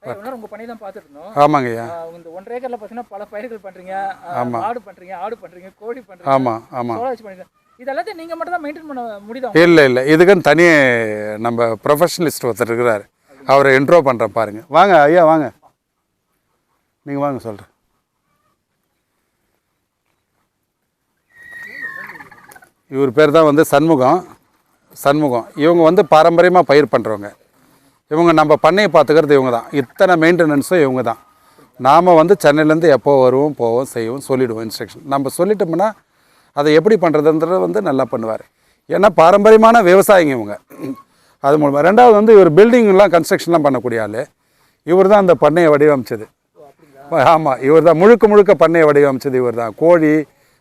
உங்க பண்ணி தான் பார்த்துட்டு இருந்தோம். ஆமாங்க ஐயா. இந்த 1.5 ஏக்கர்ல பார்த்தீங்கன்னா பல பயிர்கள் பண்றீங்க. மாடு பண்றீங்க, ஆடு பண்றீங்க, கோழி பண்றீங்க. ஆமாம் ஆமாம். சோளம் வச்சு பண்றீங்க. இதெல்லாத்தையும் நீங்கள் மட்டும் தான் மெயின்டைன் பண்ண முடியுதா? இல்லை இதுக்குன்னு தனி நம்ம ப்ரொஃபஷனலிஸ்ட் ஒருத்தர் இருக்கிறார். அவரை இன்ட்ரோ பண்ணுறேன் பாருங்கள். வாங்க ஐயா வாங்க, நீங்கள் வாங்க சொல்கிறேன். இவர் பேர் தான் வந்து சண்முகம். இவங்க வந்து பாரம்பரியமாக பயிர் பண்ணுறவங்க. இவங்க நம்ம பண்ணையை பார்த்துக்கிறது இவங்க தான். இத்தனை மெயின்டெனன்ஸும் இவங்க தான். நாம் வந்து சென்னையிலேருந்து எப்போ வருவோம் போவோம் செய்வோம் சொல்லிவிடுவோம் இன்ஸ்ட்ரக்ஷன். நம்ம சொல்லிட்டோம்னா அதை எப்படி பண்ணுறதுன்றது வந்து நல்லா பண்ணுவார். ஏன்னா பாரம்பரியமான விவசாயிங்க இவங்க. அது மூலமாக ரெண்டாவது வந்து இவர் பில்டிங்லாம் கன்ஸ்ட்ரக்ஷன்லாம் பண்ணக்கூடிய ஆள். இவர் தான் அந்த பண்ணையை வடிவமைச்சது. ஆமாம், இவர் தான் முழுக்க பண்ணையை வடிவமைச்சது இவர் தான். கோழி,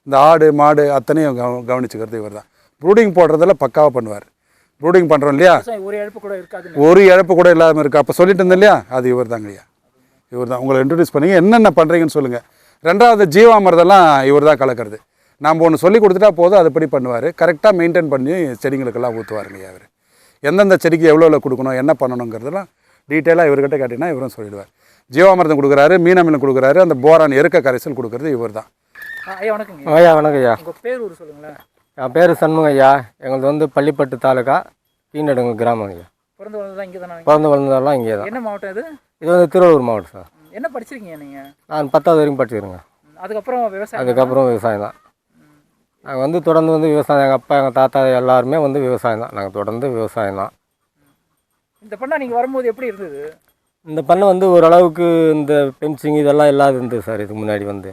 இந்த ஆடு மாடு அத்தனையும் கவனிச்சுக்கிறது இவர் தான். ப்ரூடிங் போடுறதில் பக்காவாக பண்ணுவார். ப்ரூடிங் பண்ணுறோம் இல்லையா, ஒரு இழப்பு கூட இல்லாமல் இருக்குது. அப்போ சொல்லிட்டு இருந்தேன் இல்லையா, அது இவர் தாங்க ஐயா. இவர் தான் உங்களை இன்ட்ரடியூஸ் பண்ணிங்க. என்னென்ன பண்ணுறீங்கன்னு சொல்லுங்கள். ரெண்டாவது ஜீவாமிர்தெல்லாம் இவர் தான் கலக்கிறது. நம்ம ஒன்று சொல்லி கொடுத்துட்டா போதும், அதுபடி பண்ணுவார். கரெக்டாக மெயின்டைன் பண்ணி செடிங்களுக்கெல்லாம் ஊற்றுவாருங்க ஐயா. அவர் எந்தெந்த செடிக்கு எவ்வளோ கொடுக்கணும் என்ன பண்ணணுங்கிறதெல்லாம் டீட்டெயிலாக இவர்கிட்ட கேட்டிங்கன்னா இவரும் சொல்லிடுவார். ஜீவாமிர்தம் கொடுக்குறாரு, மீனமிலம் கொடுக்குறாரு, அந்த போரான் எருக்க கரைசல் கொடுக்குறது இவர் தான். ஐயா வணக்கம். ஐயா உங்கள் பேர் ஊர் சொல்லுங்களேன். என் பேர் சண்முகம் ஐயா. எங்களுக்கு வந்து பள்ளிப்பட்டு தாலுக்கா கீழடுங்க கிராமம் ஐயா. பிறந்து வளர்ந்ததெல்லாம் இங்கே தானே? பிறந்து வளர்ந்ததெல்லாம் இங்கே தான். என்ன மாவட்டம் இது? இது வந்து திருவள்ளூர் மாவட்டம் சார். என்ன படிச்சிருக்கீங்க நீங்கள்? நான் 10வது வரைக்கும் படிச்சிருக்கேங்க. அதுக்கப்புறம் விவசாயம்? அதுக்கப்புறம் விவசாயம் தான். நாங்கள் வந்து தொடர்ந்து வந்து விவசாயம், எங்கள் அப்பா எங்கள் தாத்தா எல்லாருமே வந்து விவசாயம் தான். நாங்கள் தொடர்ந்து விவசாயம் தான். இந்த பண்ணை நீங்கள் வரும்போது எப்படி இருந்தது? இந்த பண்ணை வந்து ஓரளவுக்கு இந்த பென்சிங் இதெல்லாம் இல்லாத இருந்தது சார் இதுக்கு முன்னாடி வந்து.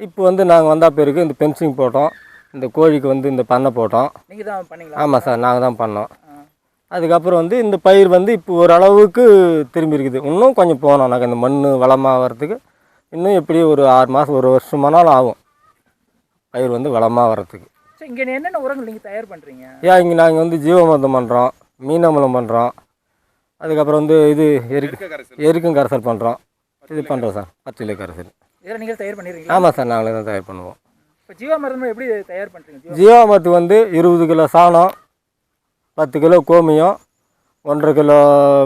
இப்போ வந்து நாங்கள் வந்த பிறகு இந்த பென்சிங் போட்டோம், இந்த கோழிக்கு வந்து இந்த பண்ணை போட்டோம். நீங்கள் தான் பண்ணீங்களா? ஆமாம் சார், நாங்கள் தான் பண்ணோம். அதுக்கப்புறம் வந்து இந்த பயிர் வந்து இப்போ ஓரளவுக்கு திரும்பி இருக்குது. இன்னும் கொஞ்சம் போனோம். நாங்கள் இந்த மண் வளமாக வர்றதுக்கு இன்னும் எப்படி ஒரு 6 மாதம் 1 வருஷமானாலும் ஆகும் பயிர் வந்து வளமாக வர்றதுக்கு. சரி, இங்கே என்னென்ன உரங்கள் நீங்கள் தயார் பண்ணுறீங்க? ஏன் இங்கே நாங்கள் வந்து ஜீவாமிர்தம் பண்ணுறோம், மீனமிலம் பண்ணுறோம், அதுக்கப்புறம் வந்து இது எருக்கும் கரைசல் பண்ணுறோம், இது பண்ணுறோம் சார், பச்சிலை கரைசல். இதெல்லாம் நீங்கள் தயார் பண்ணிடுறீங்களா? ஆமாம் சார், நாங்களே தான் தயார் பண்ணுவோம். இப்போ ஜீவாமிர்தம் எப்படி தயார் பண்ணுறீங்க? ஜீவாமிர்தத்துக்கு வந்து 20 கிலோ சாணம், 10 கிலோ கோமியம், 1.5 கிலோ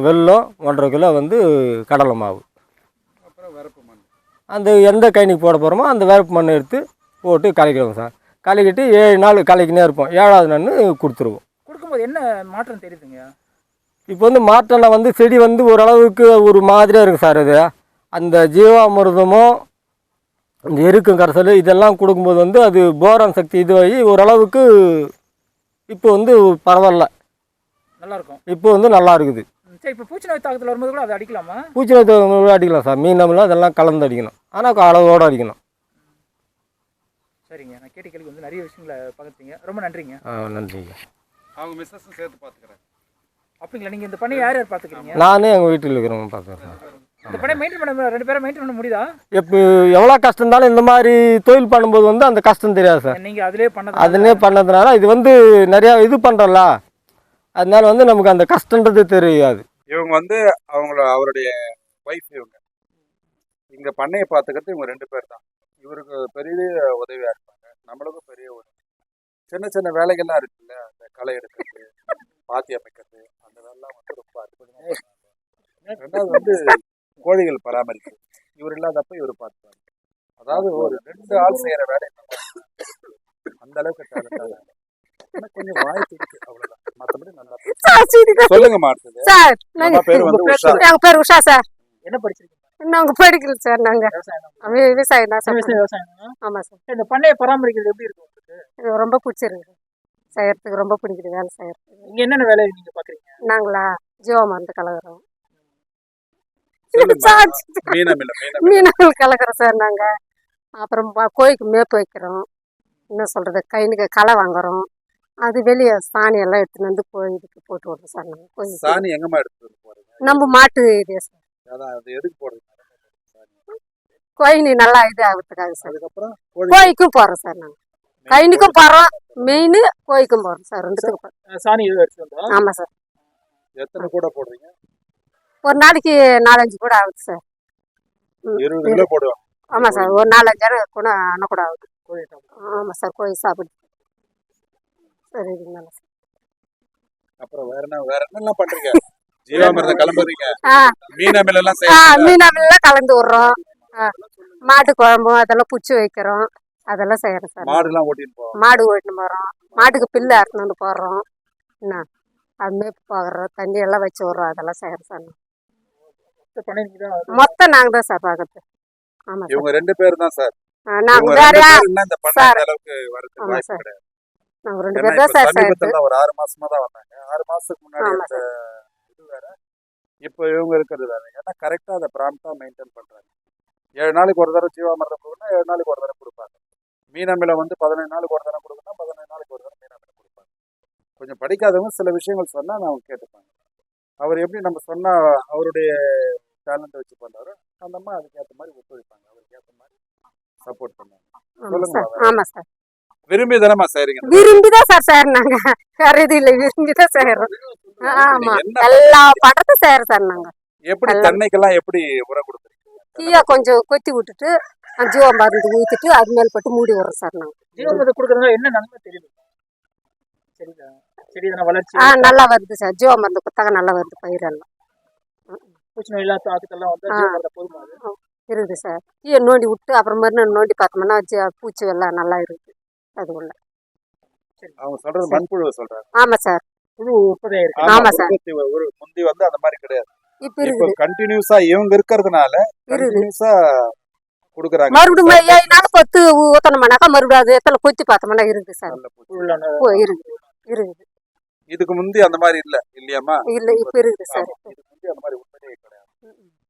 வெல்லம், 1.5 கிலோ வந்து கடலை மாவு, அப்புறம் வேப்ப மண். அந்த எந்த கைனிக்கு போட போகிறோமோ அந்த வேப்ப மண்ணை எடுத்து போட்டு கலக்கிடுவோம் சார். கலக்கிட்டு 7 நாள் கலக்கினே இருப்போம். 7வது நாள் கொடுத்துருவோம். கொடுக்கும்போது என்ன மாற்றம் தெரியுதுங்க? இப்போ வந்து மாற்றம்னா வந்து செடி வந்து ஓரளவுக்கு ஒரு மாதிரியாக இருக்குது சார். அது அந்த ஜீவாமிர்தமும் இந்த எருக்கும் கரைசல் இதெல்லாம் கொடுக்கும்போது வந்து அது போரான் சக்தி இதுவாகி ஓரளவுக்கு இப்போ வந்து பரவாயில்ல, நல்லாயிருக்கும். இப்போ வந்து நல்லா இருக்குது. சரி, இப்போ பூச்சி நோய் தாக்கத்தில் வரும்போது கூட அதை அடிக்கலாமா? பூச்சி நோய் தாக்கத்தில் அடிக்கலாம் சார். மீனம்லாம் அதெல்லாம் கலந்து அடிக்கணும், ஆனால் அளவோடு அடிக்கணும். சரிங்க, நான் கேட்ட கேள்வி வந்து நிறைய விஷயங்களை பகிர்ந்தீங்க. ரொம்ப நன்றிங்க. நன்றிங்க. அவங்க மிஸ்ஸஸும் சேர்த்து பார்த்துக்கிறேன். அப்படிங்களா? நீங்கள் இந்த பண்ணை யார் பார்த்துக்கிறீங்க? நானே எங்கள் வீட்டில் இருக்கிறவங்க பார்த்துக்கிறேன். இந்த பண்ணை மெயின்டைன் பண்ண 2 பேரும் மெயின்டைன் பண்ண முடியுதா? இப்போ எவ்வளோ கஷ்டம் இருந்தாலும் இந்த மாதிரி தொழில் பண்ணும்போது வந்து அந்த கஷ்டம் தெரியாது சார். நீங்கள் அதிலே பண்ணதுனால இது வந்து நிறையா இது பண்ணுறோம்ல, அதனால வந்து நமக்கு அந்த கஷ்டன்றது தெரியாது. இவங்க வந்து அவருடைய ஒய்ஃப். இங்கே பண்ணையை பார்த்துக்கிறது இவங்க 2 பேர் தான். இவருக்கு பெரிய உதவியாக இருப்பாங்க, நம்மளுக்கும் பெரிய உதவி. சின்ன வேலைகள்லாம் இருக்குல்ல, அந்த களை எடுக்கிறது, பாத்தி அமைக்கிறது, அந்த வேலைலாம் வந்து ரொம்ப அற்புதமாக. ரெண்டாவது வந்து கோழிகள் பராமரிக்கிறது இவர் இல்லாதப்ப இவர் பார்த்துப்பாங்க. அதாவது ஒரு 2 ஆள் செய்கிற வேலை அந்த அளவுக்கு டேலண்டாக கொஞ்சம் வாய்ப்பு இருக்கு, அவ்வளோதான். மற்றபடி நல்லா சொல்லுங்க. மாட்டுது பேர் வந்து உஷா. எங்க பேர் உஷா சார். என்ன படிச்சிருக்கீங்க? நாங்க படிக்கல சார். நாங்க விவசாயம் தான் சார். விவசாயம். ஆமா சார். இந்த பண்ணையை பராமரிக்கிறது எப்படி இருக்கும் உங்களுக்கு? எனக்கு ரொம்ப பிடிச்சிருக்கு, செய்யறதுக்கு ரொம்ப பிடிக்குது வேலை செய்யறதுக்கு. இங்க என்னென்ன வேலை நீங்க பாக்குறீங்க? நாங்களா ஜீவாமிர்தம் கலக்குறோம், மீனமில் கலக்குறோம் சார் நாங்க. அப்புறம் கோழிக்கு மேப்பு வைக்கிறோம், என்ன சொல்றது, கைனுக்கு களை வாங்குறோம், அது வெளியே சாணி எல்லாம் எடுத்துன்னு வந்து கோழிக்கு போட்டு விடுறோம் சார். நாங்கள் கோழி சாணி எங்கம்மா எடுத்து போறீங்க? நம்ம மாட்டு இதே சார். அது எதுக்கு போடுறது? கோழி நல்லா இது ஆகுறதுக்காக சார். அதுக்கப்புறம் கோழிக்கும் போறோம் சார். நாங்கள் கைனுக்கும் போறோம், மெயின் கோழிக்கும் போறோம் சார். 2த்துக்கும் சாணி எடுத்து வந்தோம். ஆமா சார். எத்தனை கூட போடுறீங்க? ஒரு நாளைக்கு 4-5 கூட ஆகுது சார். 20 கிலோ போடுவோம். ஆமா சார், ஒரு 4-5 கூட அண்ணன் கூட ஆகுது. ஆமா சார், கோழி சாப்பிடுது. சரி, நல்லா சார். அப்புறம் வேற என்னெல்லாம் பண்றீங்க? ஜீவாமிர்தம் கிளம்புறீங்க, ஆ மீன் அமிலம் எல்லாம் ஆ செய்யறீங்க. மீன் அமிலம் கலந்து விடுறோம். மாட்டு குழம்பு அதெல்லாம் பூச்சி வைக்கிறோம், அதெல்லாம் செய்கிறோம் சார். மாடுலாம் ஓட்டின்னு போவோம். மாடு ஓட்டின்னு போகிறோம், மாட்டுக்கு பில்லு அறுத்துன்னு வந்து போடுறோம், என்ன அது மேய்ப்பு பார்க்குறோம், தண்ணி எல்லாம் வச்சு விட்றோம், அதெல்லாம் செய்கிறோம் சார். பண்ணை நீங்க தான் மொத்தம் நாங்கள் தான் சார் பார்க்குறது. ஆமாம் சார். இவங்க 2 பேர் தான் சார். இவங்க நாங்கள் 2 வேறையா பேர் இருந்தா இந்த பண்ணை சார். இந்த அளவுக்கு வரதுக்கு ஆமா வாய்ப்பு சார். கிடையாது. நாங்கள் 2 ஏன்னா பேர் தான் இப்ப சார் செய்கிறது. சமீபத்துல தான் ஒரு 6 மாசமா தான் வந்தாங்க. 6 மாசத்துக்கு முன்னாடி ஆமா இருந்த இது வேற, இப்போ இவங்க இருக்கிறது வேற. ஏன்னா கரெக்டா அதை ப்ராம்ப்டா மெயின்டைன் பண்றாங்க. 7 நாளைக்கு ஒரு தடவை ஜீவாமிர்தம் கொடுக்கணும், 7 நாளைக்கு ஒரு தடவை கொடுப்பாங்க. மீன் அமிலம் வந்து 15 நாளுக்கு ஒரு தடவை கொடுக்கணும், 15 நாளைக்கு ஒரு தடவை மீன் அமிலம் கொடுப்பாங்க. கொஞ்சம் படிக்காதவங்க சில விஷயங்கள் சொன்னா அவங்க கேட்டுப்பாங்க. அவர் எப்படி நம்ம சொன்னா அவருடைய டேலண்ட் வச்சு பண்றாரோ அந்த மாதிரி அதுக்கேற்ற மாதிரி ஒத்துழைப்பாங்க, அவருக்கு ஏற்ற மாதிரி சப்போர்ட் பண்ணுவாங்க. ஆமாம் சொல்லுங்க சார். மாதா. ஆமாம் சார். விரும்பி தானமா செய்றீங்க? விரும்பி தான் சார் செய்கிறோம், நாங்கள் வேற எதுவும் இல்லை, விரும்பி தான் செய்கிறோம். ஆமாம், என்ன எல்லா படத்தையும் செய்கிறோம் சார். நாங்கள் எப்படி தென்னைக்கெல்லாம் எப்படி உரம் கொடுக்குறீங்க? கீழே கொஞ்சம் கொத்தி விட்டுட்டு ஜீவா மருந்து ஊற்றிட்டு அது மேல் போட்டு மூடி விடுறோம் சார். நாங்கள் ஜீவாமிர்தம் கொடுக்குறதுனால என்ன நன்மை தெரியுது? சரிதா, செடி தானே வளர்ச்சி, நல்லா வருது சார். ஜீவா மருந்து கொடுத்தாங்க நல்லா வருது பயிரெல்லாம். பூச்சி நோய் எல்லாம் தாக்குதெல்லாம் வந்து ஜீவாமிர்தம் போதுமா அது? இருக்குது சார். கீழே நோண்டி விட்டு அப்புறம் மறுநாள் நோண்டி பார்த்தோம்னா பூச்சி எல்லாம் நல்லா இருக்குது அது உள்ள. அவங்க சொல்றது மண்புழு சொல்றாங்க. ஆமாம் சார். புழு உற்பத்தி ஆயிருக்கு. ஆமா சார். முந்தி வந்து அந்த மாதிரி கிடையாது. இப்போ இப்போ இருக்குது கண்டினியூஸா இவங்க இருக்கிறதுனால கண்டினியூஸா கொடுக்குறாங்க. மறுபடியும் 7 நாள் கொத்து ஊற்றணுமானாக்கா மறுபடியும் அது எத்தனை கொத்தி பார்த்தோம்னா இருக்குது சார். நல்ல பூச்சி. புழுலான இருக்குது. இதுக்கு முந்தி அந்த மாதிரி இல்லையாமா? இல்லை இப்போ இருக்குது சார். ஆமா. இதுக்கு முந்தி அந்த மாதிரி உண்மையே கிடையாது.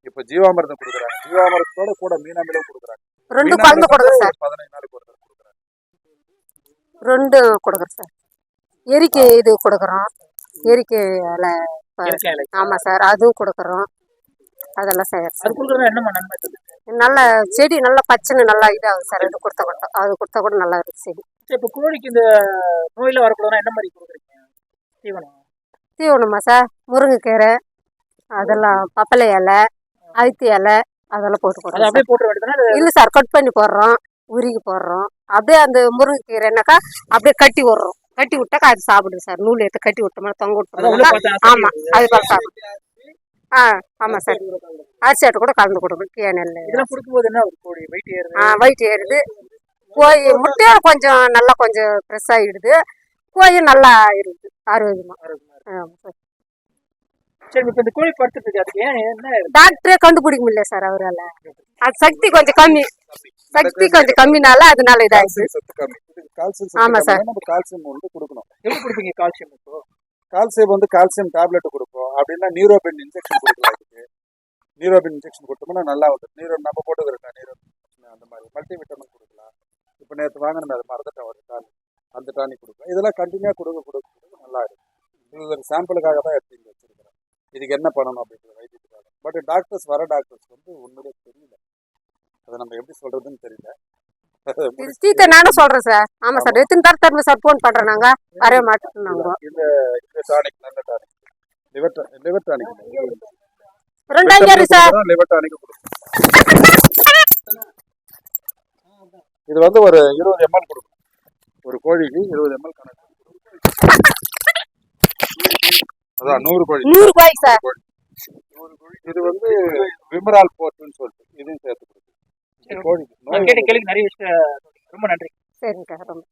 இப்ப ஜீவாமிர்தம் கொடுக்குறாங்க, ஜீவாமிர்தத்தோட கூட மீன் அமிலம் கொடுக்குறாங்க. 2 கலந்து கொடுக்குறோம் சார். 15 நாளுக்கு ஒரு தடவை கொடுக்குறாங்க. 2 கொடுக்குறோம் சார். எரிக்கை இது கொடுக்குறோம், எரிக்கை இலை. இயற்கை இலை. ஆமாம் சார், அதுவும் கொடுக்குறோம், அதெல்லாம் செய்யறோம் அது சார். கொடுக்குறதுனால என்னமா நன்மை தெரியுது? நல்ல செடி நல்லா பச்சைன்னு நல்லா இதாகும் சார். அது கொடுத்தா கூட நல்லா இருக்குது செடி. சரி, இப்போ கோழிக்கு இந்த நோயெல்லாம் வரக்கூடாதுன்னா என்ன மாதிரி கொடுக்குறீங்க தீவனம்? தீவனமா சார்? முருங்கைக்கீரை, அதெல்லாம் பப்பளை இலை, அழுத்தி இலை, அதெல்லாம் போட்டு அதை போடுறோம் அப்படியே சார். போட்டுற வேண்டியதுனா இல்லை சார், கட் பண்ணி போடுறோம், உருகி போடுறோம். அப்படியே அந்த முருங்கைக்கீரைனாக்கா அப்படியே கட்டி விடுறோம், கட்டி விட்டாக்கா அது சாப்பிடுது சார். நூல் எடுத்து கட்டி விட்டோம்னா தொங்க அதை உள்ள விட்டோம்னா பார்த்தா ஆமாம் அது பார்த்து சாப்பிடும். ஆமாம் சார். அரிசி ஆட்டு கூட கலந்து கொடுக்கும் கீழே நெல். இதெல்லாம் கொடுக்கும்போது என்ன ஒரு கோழி வெயிட் ஏறுது? வயிற்று ஏறுது. கோழி முட்டையும் கொஞ்சம் நல்லா கொஞ்சம் ஃப்ரெஷ் ஆகிடுது, கோழியும் நல்லா இருக்குது ஆரோக்கியமாக. ஆரோக்கியமா இருக்கு. ஆமாம் சார். சரி, இப்போ இந்த கோழி படுத்துட்டு இருக்கு, அதுக்கு ஏன் என்ன டாக்டரே கண்டுபிடிக்க முடியல சார் அவரால். அது சக்தி கொஞ்சம் கம்மினால அதனால இதாகிடுச்சு. கால்சியம் சத்து கம்மி. இதுக்கு கால்சியம் ஆமா சத்து சார். கம்மினா நம்ம கால்சியம் வந்து கொடுக்கணும். எப்படி கொடுப்பீங்க கால்சியம்? இப்போ கால்சியம் வந்து கால்சியம் டேப்லெட் கொடுப்போம். அப்படின்னா நியூரோபின் இன்ஜெக்ஷன் கொடுக்கலாம். இதுக்கு நியூரோபின் இன்ஜெக்ஷன் கொடுத்தோம்னா நல்லா வந்துடும். நம்ம போட்டுக்கிறோம் நியூரோபின், அந்த மாதிரி மல்டி விட்டமின் கொடுக்கலாம். இப்போ நேற்று வாங்கின அது மறந்துட்டேன் ஒரு டானிக், அந்த டானிக் கொடுக்கலாம். இதெல்லாம் கண்டினியூவாக கொடுக்க நல்லா இருக்கும். இது ஒரு சாம்பிளுக்காக தான் எடுத்து இங்கே வச்சிருக்கிறேன். இதுக்கு என்ன பண்ணணும் அப்படின்ற வைத்தியத்துக்காக. பட் வர டாக்டர்ஸ் வந்து உண்மையிலே தெரியல, அதை நம்ம எப்படி சொல்றதுன்னு தெரியல. தீத்த நானும் சொல்றேன் சார். ஆமா சார், எத்தனை தரமே சார் ஃபோன் பண்றோம், நாங்க வரவே மாட்டோம். நாங்க இந்த டானிக் நல்ல tonic, liver tonic 2000 sir. Liver tonic கொடுக்கும். இது வந்து ஒரு 20 ml கொடுக்கும். ஒரு கோழிக்கு 20 ml கணக்கு. அதான் 100 கோழி. 100 கோழி சார். இது வந்து விமரால் போர்ட்னு சொல்லிட்டு இதையும் சேர்த்து கொடுக்கும். கோழிக்கு நான் கேட்ட கேள்விக்கு நிறைய விஷயம். ரொம்ப நன்றி. சரிங்க, ரொம்ப